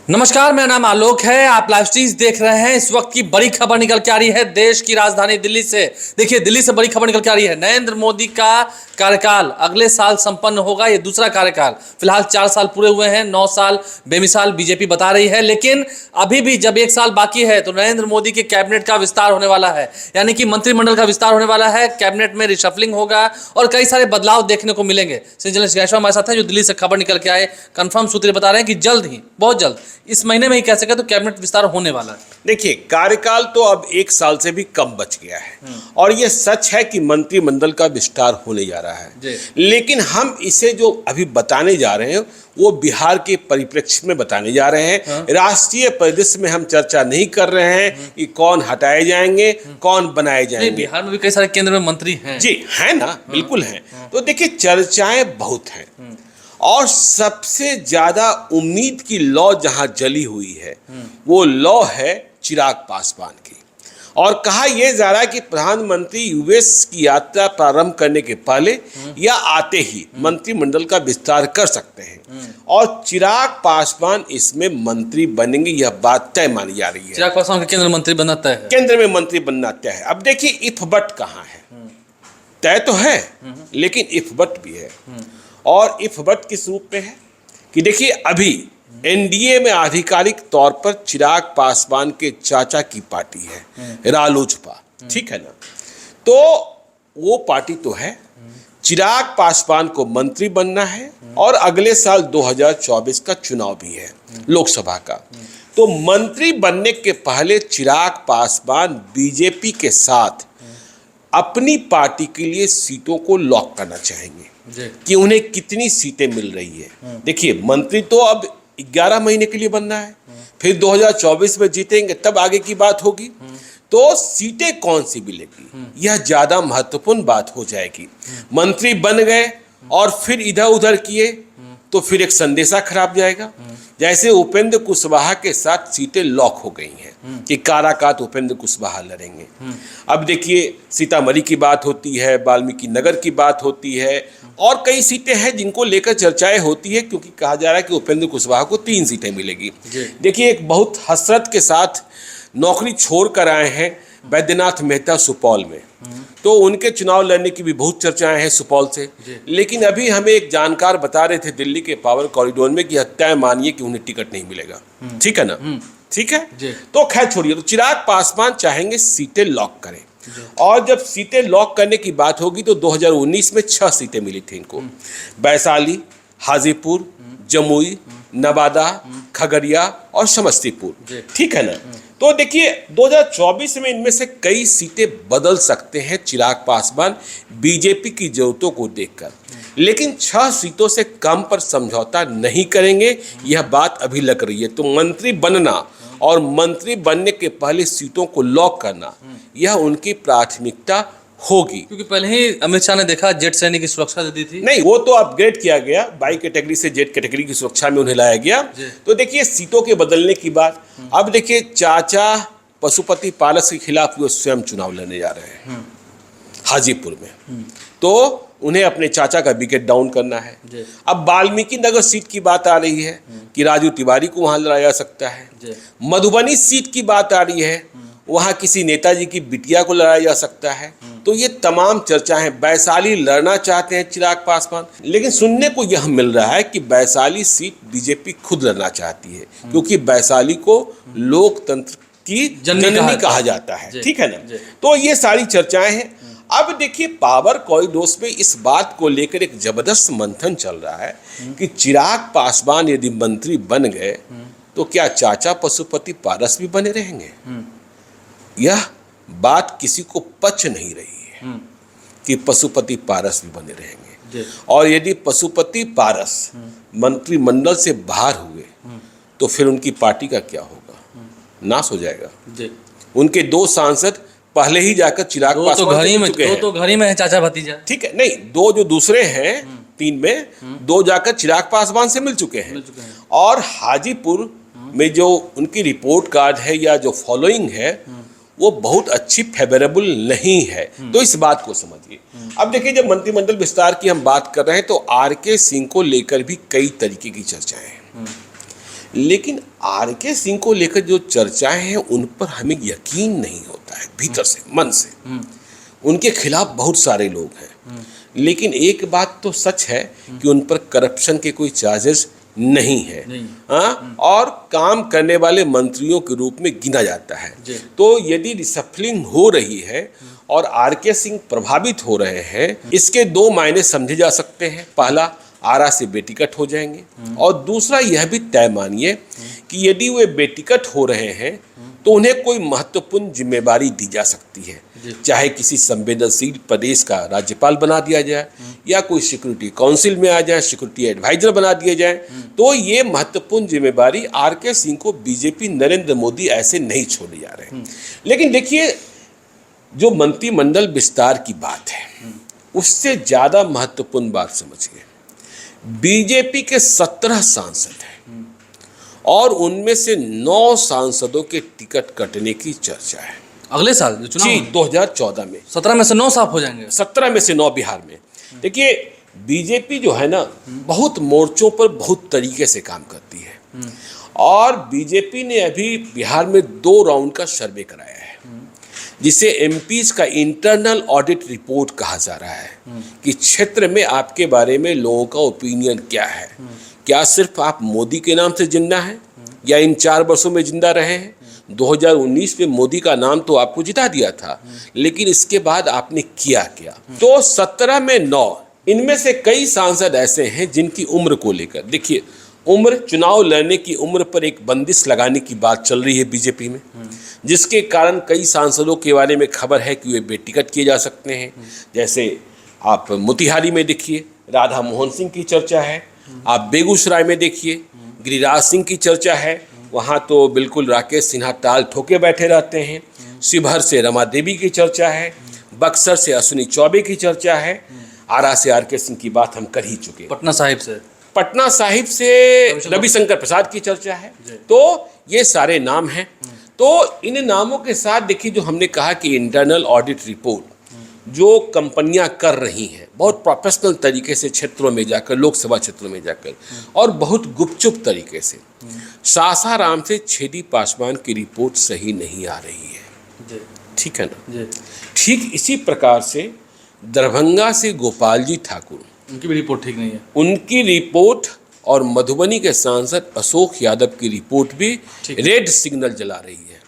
नमस्कार, मेरा नाम आलोक है। आप लाइव स्ट्रीम्स देख रहे हैं। इस वक्त की बड़ी खबर निकल के आ रही है देश की राजधानी दिल्ली से। देखिए, दिल्ली से बड़ी खबर निकल के आ रही है। नरेंद्र मोदी का कार्यकाल अगले साल संपन्न होगा। ये दूसरा कार्यकाल, फिलहाल 4 साल पूरे हुए हैं, 9 साल बेमिसाल बीजेपी बता रही है। लेकिन अभी भी जब 1 साल बाकी है तो नरेंद्र मोदी के कैबिनेट का विस्तार होने वाला है, यानी कि मंत्रिमंडल का विस्तार होने वाला है। कैबिनेट में रिशफलिंग होगा और कई सारे बदलाव देखने को मिलेंगे। जर्नलिस्ट गैशवा हमारे साथ है, जो दिल्ली से खबर निकल के आए। कंफर्म सूत्र बता रहे हैं कि जल्द ही, बहुत जल्द, इस महीने में ही कह सके तो कैबिनेट विस्तार होने वाला है। देखिए, कार्यकाल तो अब 1 साल से भी कम बच गया है और यह सच है कि मंत्रिमंडल का विस्तार होने जा रहा है। लेकिन हम इसे जो अभी बताने जा रहे हैं वो बिहार के परिप्रेक्ष्य में बताने जा रहे हैं। राष्ट्रीय परिदृश्य में हम चर्चा नहीं कर रहे हैं कि कौन हटाए जाएंगे, कौन बनाए जाएंगे। बिहार में भी कई सारे केंद्र में मंत्री हैं। जी है ना, बिल्कुल हैं। तो देखिए, चर्चाएं बहुत हैं और सबसे ज्यादा उम्मीद की लौ जहां जली हुई है वो लौ है चिराग पासवान की। और कहा यह जा रहा है कि प्रधानमंत्री यूएस की यात्रा प्रारंभ करने के पहले या आते ही मंत्रिमंडल का विस्तार कर सकते हैं और चिराग पासवान इसमें मंत्री बनेंगे, यह बात तय मानी जा रही है। चिराग पासवान का केंद्र मंत्री बनना तय है। केंद्र में मंत्री बनना तय है। अब देखिए, इफ बट कहाँ है? तय तो है लेकिन इफ बट भी है। और इफ बट किस रूप में है कि देखिए, अभी एनडीए में आधिकारिक तौर पर चिराग पासवान के चाचा की पार्टी है, रालोजपा, ठीक है ना। तो वो पार्टी तो है, चिराग पासवान को मंत्री बनना है और अगले साल 2024 का चुनाव भी है, लोकसभा का। तो मंत्री बनने के पहले चिराग पासवान बीजेपी के साथ अपनी पार्टी के लिए सीटों को लॉक करना चाहेंगे कि उन्हें कितनी सीटें मिल रही है। देखिए, मंत्री तो अब 11 महीने के लिए बनना है, फिर 2024 में जीतेंगे, तब आगे की बात होगी। तो सीटें कौन सी मिलेगी, यह ज्यादा महत्वपूर्ण बात हो जाएगी। मंत्री बन गए और फिर इधर उधर किए तो फिर एक संदेशा खराब जाएगा। जैसे उपेंद्र कुशवाहा के साथ सीटें लॉक हो गई हैं कि काराकाट उपेंद्र कुशवाहा लड़ेंगे। अब देखिए, सीतामढ़ी की बात होती है, वाल्मीकि नगर की बात होती है और कई सीटें हैं जिनको लेकर चर्चाएं होती है, क्योंकि कहा जा रहा है कि उपेंद्र कुशवाहा को 3 सीटें मिलेगी। देखिए, एक बहुत हसरत के साथ नौकरी छोड़ कर आए हैं बैद्यनाथ मेहता सुपौल में, तो उनके चुनाव लड़ने की भी बहुत चर्चाएं हैं सुपौल से। लेकिन अभी हमें एक जानकार बता रहे थे दिल्ली के पावर कॉरिडोर में कि तय मानिए कि उन्हें टिकट नहीं मिलेगा। ठीक है ना, ठीक है। तो खैर छोड़िए, तो चिराग पासवान चाहेंगे सीटें लॉक करें और जब सीटें लॉक करने की बात होगी तो 2019 में 6 सीटें मिली थी इनको, वैशाली, हाजीपुर, जमुई, नवादा, खगड़िया और समस्तीपुर, ठीक है ना। तो देखिए, 2024 में इनमें से कई सीटें बदल सकते हैं चिराग पासवान बीजेपी की जरूरतों को देखकर, लेकिन 6 सीटों से कम पर समझौता नहीं करेंगे, यह बात अभी लग रही है। तो मंत्री बनना और मंत्री बनने के पहले सीटों को लॉक करना, यह उनकी प्राथमिकता होगी। क्योंकि पहले ही अमित शाह ने देखा जेट श्रेणी की सुरक्षा दे दी थी। नहीं, वो तो अपग्रेड किया गया, बाई कैटेगरी से जेट कैटेगरी की सुरक्षा में उन्हें लाया गया। तो देखिए, सीटों के बदलने की बात। अब देखिए, चाचा पशुपति पारस के खिलाफ वो स्वयं चुनाव लड़ने जा रहे हैं हाजीपुर में, तो उन्हें अपने चाचा का विकेट डाउन करना है। अब वाल्मीकि नगर सीट की बात आ रही है कि राजू तिवारी को वहां लड़ाया जा सकता है। मधुबनी सीट की बात आ रही है, वहां किसी नेताजी की बिटिया को लड़ाया जा सकता है। तो ये तमाम चर्चाएं। वैशाली लड़ना चाहते हैं चिराग पासवान, लेकिन सुनने को यह मिल रहा है कि वैशाली सीट बीजेपी खुद लड़ना चाहती है, क्योंकि वैशाली को लोकतंत्र की जननी कहा जाता है, ठीक है ना। तो ये सारी चर्चाएं हैं। अब देखिए, पावर कॉरिडोर्स में इस बात को लेकर एक जबरदस्त मंथन चल रहा है कि चिराग पासवान यदि मंत्री बन गए तो क्या चाचा पशुपति पारस भी बने रहेंगे? यह बात किसी को पच नहीं रही है कि पशुपति पारस भी बने रहेंगे। और यदि पशुपति पारस मंत्रिमंडल से बाहर हुए तो फिर उनकी पार्टी का क्या होगा? नाश हो जाएगा। उनके 2 सांसद पहले ही जाकर चिराग पासवान तो घर ही में है, चाचा भतीजा, ठीक है। नहीं, 2 जो दूसरे हैं 3 में 2 जाकर चिराग पासवान से मिल चुके हैं। और हाजीपुर में जो उनकी रिपोर्ट कार्ड है या जो फॉलोइंग है वो बहुत अच्छी, फेवरेबल नहीं है। तो इस बात को समझिए। अब देखिए, जब मंत्रिमंडल विस्तार की हम बात कर रहे हैं तो आरके सिंह को लेकर भी कई तरीके की चर्चाएं हैं। लेकिन आर.के. सिंह को लेकर जो चर्चाएं हैं उन पर हमें यकीन नहीं होता है भीतर से, मन से। उनके खिलाफ बहुत सारे लोग हैं, लेकिन एक बात तो सच है कि उन पर करप्शन के कोई चार्जेस नहीं है। हाँ, और काम करने वाले मंत्रियों के रूप में गिना जाता है। तो यदि रिसफलिंग हो रही है और आर.के. सिंह प्रभावित हो रहे हैं, इसके दो मायने समझे जा सकते हैं। पहला, आरा से बेटिकट हो जाएंगे, और दूसरा यह भी तय मानिए कि यदि वे बेटिकट हो रहे हैं तो उन्हें कोई महत्वपूर्ण जिम्मेदारी दी जा सकती है, चाहे किसी संवेदनशील प्रदेश का राज्यपाल बना दिया जाए या कोई सिक्योरिटी काउंसिल में आ जाए, सिक्योरिटी एडवाइजर बना दिए जाए। तो ये महत्वपूर्ण जिम्मेदारी आर.के. सिंह को बीजेपी नरेंद्र मोदी ऐसे नहीं छोड़ने जा रहे हैं। लेकिन देखिए, जो मंत्रिमंडल विस्तार की बात है उससे ज्यादा महत्वपूर्ण बात समझिए, बीजेपी के 17 सांसद हैं और उनमें से 9 सांसदों के टिकट कटने की चर्चा है अगले साल जो चुनाव जी 2014 में। 17 में से 9 साफ हो जाएंगे। 17 में से 9 बिहार में। देखिए, बीजेपी जो है ना, बहुत मोर्चों पर बहुत तरीके से काम करती है, और बीजेपी ने अभी बिहार में 2 राउंड का सर्वे कराया है, जिसे एमपीज का इंटरनल ऑडिट रिपोर्ट कहा जा रहा है कि क्षेत्र में आपके बारे में लोगों का ओपिनियन क्या है। क्या सिर्फ आप मोदी के नाम से जिंदा हैं या इन 4 वर्षों में जिंदा रहे हैं? 2019 में मोदी का नाम तो आपको जिता दिया था, लेकिन इसके बाद आपने किया क्या? तो 17 में 9, इनमें से कई सांसद ऐसे हैं जिनकी उम्र को लेकर, देखिए, उम्र, चुनाव लड़ने की उम्र पर एक बंदिश लगाने की बात चल रही है बीजेपी में, जिसके कारण कई सांसदों के बारे में खबर है कि वे बेटिकट किए जा सकते हैं। जैसे आप मोतिहारी में देखिए, राधा मोहन सिंह की चर्चा है। आप बेगूसराय में देखिए, गिरिराज सिंह की चर्चा है। वहाँ तो बिल्कुल राकेश सिन्हा ताल ठोके बैठे रहते हैं। शिवहर से रमा देवी की चर्चा है। बक्सर से अश्विनी चौबे की चर्चा है। आरा से आर.के. सिंह की बात हम कर ही चुके। पटना साहिब से रविशंकर प्रसाद की चर्चा है। तो ये सारे नाम हैं। तो इन नामों के साथ देखिए, जो हमने कहा कि इंटरनल ऑडिट रिपोर्ट जो कंपनियां कर रही हैं बहुत प्रोफेशनल तरीके से, क्षेत्रों में जाकर, लोकसभा क्षेत्रों में जाकर, और बहुत गुपचुप तरीके से, सासाराम से छेदी पासवान की रिपोर्ट सही नहीं आ रही है। ठीक है ना? ठीक इसी प्रकार से दरभंगा से गोपाल जी ठाकुर, उनकी भी रिपोर्ट ठीक नहीं है। उनकी रिपोर्ट और मधुबनी के सांसद अशोक यादव की रिपोर्ट भी रेड सिग्नल जला रही है,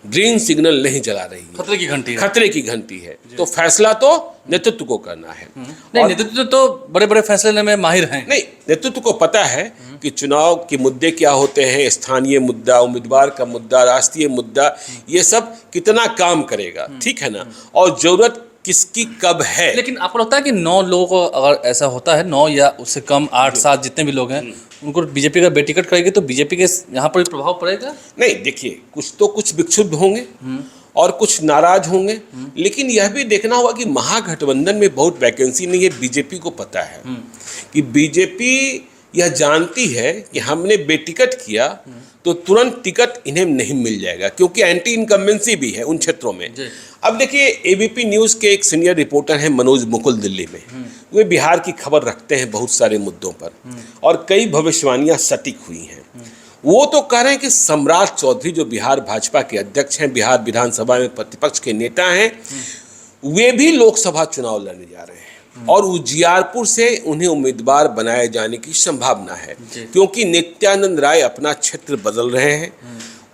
ग्रीन सिग्नल नहीं जला रही है। खतरे की घंटी है। खतरे की घंटी है। तो फैसला तो नेतृत्व को करना है। नहीं, नेतृत्व तो बड़े बड़े फैसले लेने में माहिर हैं। नहीं, नेतृत्व को पता है कि चुनाव के मुद्दे क्या होते हैं, स्थानीय मुद्दा, उम्मीदवार का मुद्दा, राष्ट्रीय मुद्दा, ये सब कितना काम करेगा। ठीक है ना? और जरूरत किसकी कब है। लेकिन आपको लगता है कि 9 लोगों को अगर ऐसा होता है, 9 या उससे कम, 8-7 जितने भी लोग हैं, उनको बीजेपी का बेटिकट करेगी तो बीजेपी के यहाँ पर भी प्रभाव पड़ेगा? नहीं, देखिए, कुछ विक्षुब्ध होंगे और कुछ नाराज होंगे, लेकिन यह भी देखना होगा कि महागठबंधन में बहुत वैकेंसी नहीं है। बीजेपी को पता है कि बीजेपी यह जानती है कि हमने बेटिकट किया तो तुरंत टिकट इन्हें नहीं मिल जाएगा, क्योंकि एंटी इनकम्बेंसी भी है उन क्षेत्रों में। अब देखिए, एबीपी न्यूज़ के एक सीनियर रिपोर्टर हैं मनोज मुकुल, दिल्ली में। वे बिहार की खबर रखते हैं बहुत सारे मुद्दों पर, और कई भविष्यवाणियां सटीक हुई हैं। वो तो कह रहे हैं कि सम्राट चौधरी, जो बिहार भाजपा के अध्यक्ष हैं, बिहार विधानसभा में प्रतिपक्ष के नेता हैं, वे भी लोकसभा चुनाव लड़ने जा रहे हैं, और उजियारपुर से उन्हें उम्मीदवार बनाए जाने की संभावना है, क्योंकि नित्यानंद राय अपना क्षेत्र बदल रहे हैं।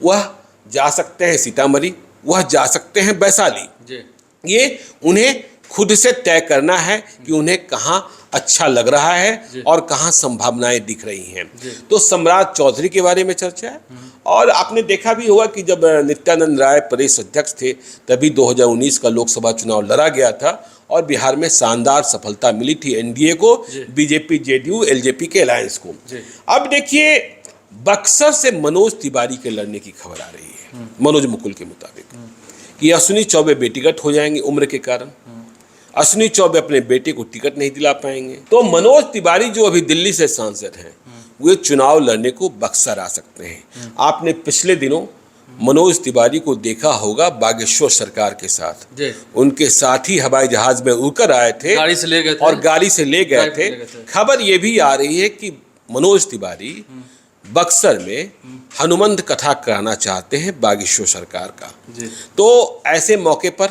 वह जा सकते हैं सीतामढ़ी, वह जा सकते हैं वैशाली। ये उन्हें खुद से तय करना है कि उन्हें कहाँ अच्छा लग रहा है और कहाँ संभावनाएं दिख रही हैं। तो सम्राट चौधरी के बारे में चर्चा है। और आपने देखा भी होगा कि जब नित्यानंद राय प्रदेश अध्यक्ष थे, तभी 2019 का लोकसभा चुनाव लड़ा गया था और बिहार में शानदार सफलता मिली थी एनडीए को, बीजेपी, जेडीयू, एलजेपी के अलायंस को। अब देखिए, बक्सर से मनोज तिवारी के लड़ने की खबर आ रही है, मनोज मुकुल के मुताबिक, कि अश्विनी चौबे बेटिकट हो जाएंगे उम्र के कारण। अश्विनी चौबे अपने बेटे को टिकट नहीं दिला पाएंगे। तो मनोज तिवारी, जो अभी दिल्ली से सांसद हैं, वे चुनाव लड़ने को बक्सर आ सकते हैं। आपने पिछले दिनों मनोज तिवारी को देखा होगा बागेश्वर सरकार के साथ, उनके साथ ही हवाई जहाज में उड़कर आए थे, गाड़ी से ले गए थे, और गाड़ी से ले गए थे। खबर ये भी आ रही है कि मनोज तिवारी बक्सर में हनुमंत कथा कराना चाहते हैं बागेश्वर सरकार का। जी। तो ऐसे मौके पर,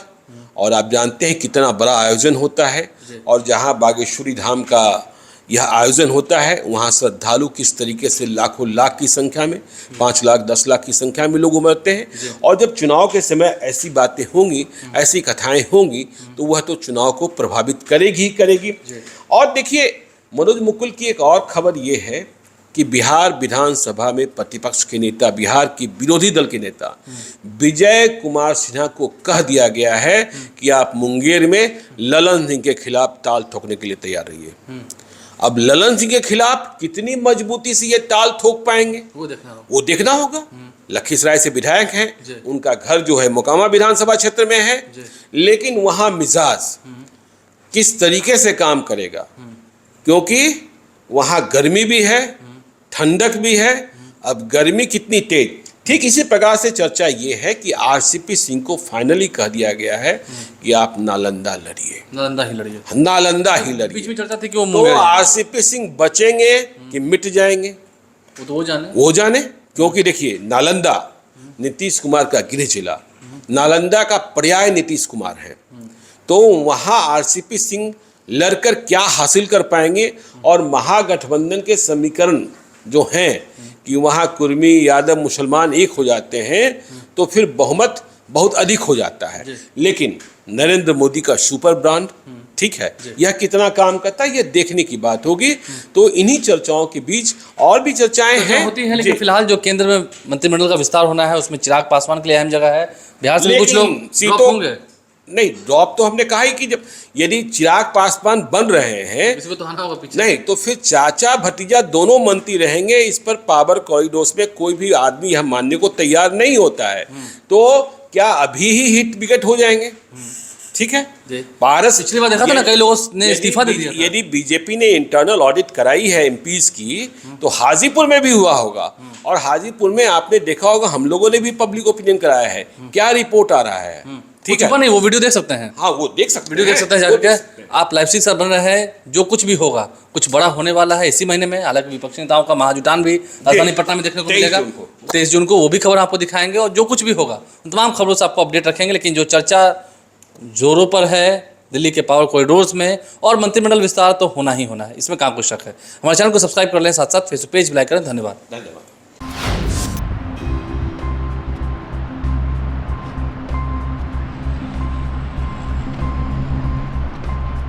और आप जानते हैं कितना बड़ा आयोजन होता है, और जहां बागेश्वरी धाम का यह आयोजन होता है वहां श्रद्धालु किस तरीके से लाखों लाख की संख्या में, 5 लाख 10 लाख की संख्या में लोग उमड़ते हैं। और जब चुनाव के समय ऐसी बातें होंगी, ऐसी कथाएं होंगी, तो वह तो चुनाव को प्रभावित करेगी ही करेगी। और देखिए, मनोज मुकुल की एक और खबर ये है कि बिहार विधानसभा में प्रतिपक्ष के नेता, बिहार की विरोधी दल के नेता विजय कुमार सिन्हा को कह दिया गया है कि आप मुंगेर में ललन सिंह के खिलाफ ताल ठोकने के लिए तैयार रहिए। अब ललन सिंह के खिलाफ कितनी मजबूती से ये ताल ठोक पाएंगे वो देखना होगा। लखीसराय से विधायक हैं, उनका घर जो है मोकामा विधानसभा क्षेत्र में है, लेकिन वहां मिजाज किस तरीके से काम करेगा, क्योंकि वहां गर्मी भी है, ठंडक भी है। अब गर्मी कितनी तेज, ठीक इसी प्रकार से चर्चा ये है कि आरसीपी सिंह को फाइनली कह दिया गया है कि आप नालंदा लड़िए, नालंदा ही लड़िए, नालंदा ही लड़िए। बीच में चर्चा थी कि वो तो आरसीपी सिंह बचेंगे कि मिट जाएंगे, वो तो वो जाने। क्योंकि देखिए, नालंदा नीतीश कुमार का गृह जिला, नालंदा का पर्याय नीतीश कुमार है, तो वहां आरसीपी सिंह लड़कर क्या हासिल कर पाएंगे। और महागठबंधन के समीकरण जो हैं कि वहाँ कुर्मी यादव मुसलमान एक हो जाते हैं, तो फिर बहुमत बहुत अधिक हो जाता है। लेकिन नरेंद्र मोदी का सुपर ब्रांड, ठीक है, यह कितना काम करता है, यह देखने की बात होगी। तो इन्हीं चर्चाओं के बीच और भी चर्चाएं हैं होती हैं, लेकिन फिलहाल जो केंद्र में मंत्रिमंडल का विस्तार होना है उसमें चिराग पासवान के लिए अहम जगह है। बिहार से कुछ लोग ड्रॉप होंगे। नहीं, ड्रॉप तो हमने कहा ही कि जब यदि चिराग पासवान बन रहे हैं तो आना होगा पीछे। नहीं, तो फिर चाचा भतीजा दोनों मंत्री रहेंगे। इस पर पावर कॉरिडोर्स में कोई भी आदमी यह मानने को तैयार नहीं होता है। तो क्या अभी ही हिट विकेट हो जाएंगे? ठीक है, पारस पिछली बार देखा था ना, कई लोगों ने इस्तीफा दे दिया था। यदि बीजेपी ने इंटरनल ऑडिट कराई है एमपीज की, तो हाजीपुर में भी हुआ होगा। और हाजीपुर में आपने देखा होगा, हम लोगों ने भी पब्लिक ओपिनियन कराया है, क्या रिपोर्ट आ रहा है। ठीक है, नहीं, वो वीडियो देख सकते हैं। हाँ, वो देख सकते हैं, वीडियो देख सकते हैं जाकर। आप लाइव सर बन रहे हैं, जो कुछ भी होगा कुछ बड़ा होने वाला है इसी महीने में। हालांकि विपक्षी नेताओं का महाजुटान भी राजधानी पटना में देखने को मिलेगा 23 जून को, वो भी खबर आपको दिखाएंगे। और जो कुछ भी होगा उन तमाम खबरों से आपको अपडेट रखेंगे। लेकिन जो चर्चा जोरों पर है दिल्ली के पावर कॉरिडोर्स में, और मंत्रिमंडल विस्तार तो होना ही होना है, इसमें कहाँ कुछ शक है। हमारे चैनल को सब्सक्राइब कर लें, साथ साथ फेसबुक पेज भी लाइक करें। धन्यवाद।